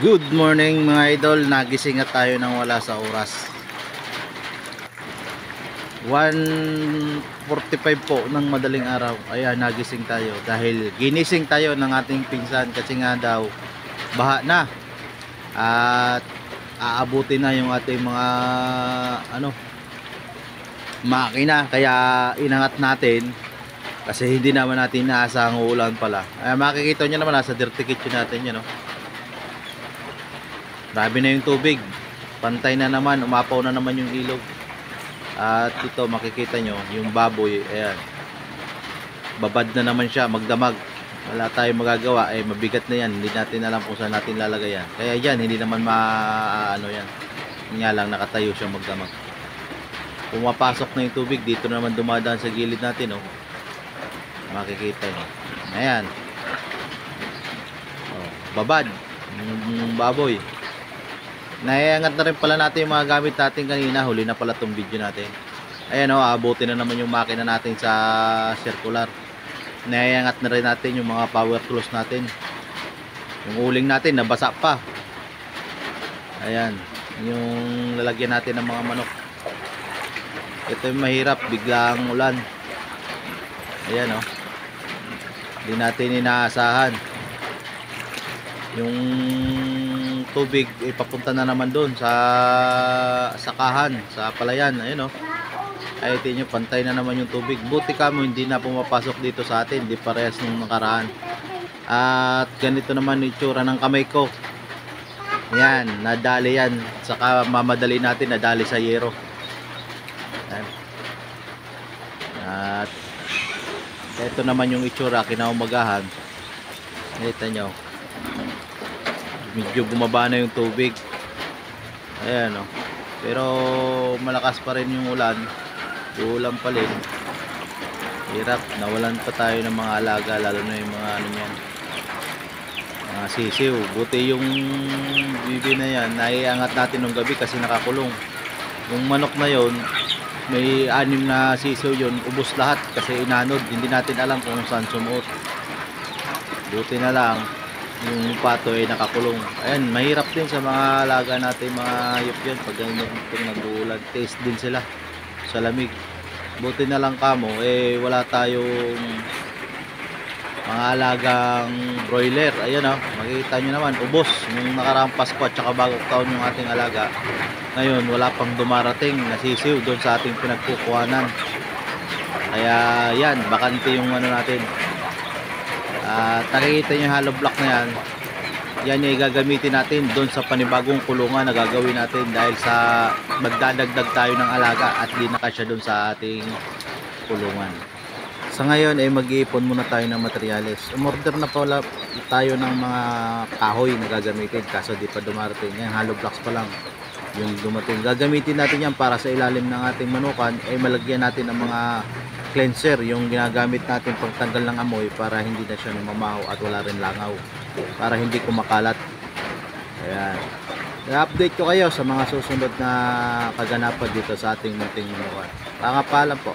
Good morning mga idol, nagising na tayo ng wala sa oras 1:45 po ng madaling araw. Ayan, nagising tayo dahil ginising tayo ng ating pinsan kasi nga daw baha na at aabutin na yung ating mga makina, kaya inangat natin kasi hindi naman natin inaasahang ulan pala. Makikita nyo naman nasa dirty kitchen natin yun, no? Grabe na yung tubig, pantay na naman, umapaw na naman yung ilog. At ito makikita nyo yung baboy, ayan, babad na naman siya, magdamag. Wala tayong magagawa, mabigat na yan, hindi natin alam kung saan natin lalagay yan. Kaya yan, hindi naman yan, nga lang nakatayo siya magdamag. Pumapasok na yung tubig, dito naman dumadaan sa gilid natin, oh. Makikita nyo, ayan, oh, babad yung baboy. Naiangat na rin pala natin yung mga gamit natin kanina. Huli na pala itong video natin. Ayan, o, aabutin na naman yung makina natin sa circular. Naiangat na rin natin yung mga power tools natin. Yung uling natin nabasa pa. Ayan, yung lalagyan natin ng mga manok. Ito yung mahirap, biglang ulan. Ayan, o, hindi natin inaasahan. Yung tubig ipapunta na naman doon sa sakahan, sa palayan. Ayun, oh. Ay tingnan nyo, pantay na naman yung tubig. Buti kamo hindi na pumapasok dito sa atin, di parehas nung nakaraan. At ganito naman yung itsura ng kamay ko. Yan, nadali yan. Saka mamadali natin, nadali sa yero. Yan. At ito naman yung itsura kinaumagahan. Kita nyo, medyo bumaba na yung tubig. Ayan, oh. Pero malakas pa rin yung ulan. Uulan pa rin. Hirap, nawalan pa tayo ng mga alaga, lalo na yung mga mga sisiw. Buti yung bibi na yan, naiangat natin ng gabi kasi nakakulong. Yung manok na yon, may 6 na sisiw yon, ubos lahat kasi inanod. Hindi natin alam kung saan sumuot. Buti na lang yung pato ay nakakulong. Ayan, mahirap din sa mga alaga natin, mga hayop yan, pag ganyan nag-uulan, taste din sila sa lamig. Buti na lang kamo, wala tayong mga alagang broiler. Ayan, oh, makikita nyo naman, ubos yung nakaraang Pasko at saka bagong taon yung ating alaga. Ngayon, wala pang dumarating na sisiw doon sa ating pinagkukuhanan. Kaya yan, bakante yung natin. Nakikita nyo yung hollow block na yan. Yan yung gagamitin natin doon sa panibagong kulungan na gagawin natin dahil sa magdadagdag tayo ng alaga at di na kasya doon sa ating kulungan. Sa ngayon ay mag-iipon muna tayo ng materyales. Umorder na pala tayo ng mga kahoy na gagamitin kaso di pa dumarating. Yan, hollow blocks pa lang yung dumating. Gagamitin natin yan para sa ilalim ng ating manukan malagyan natin ng mga cleanser, yung ginagamit natin pagtanggal ng amoy para hindi na siya namamaho at wala rin langaw, para hindi kumakalat. Ayan, i-update ko kayo sa mga susunod na kaganapan dito sa ating munting manukan. Pangapaalam po.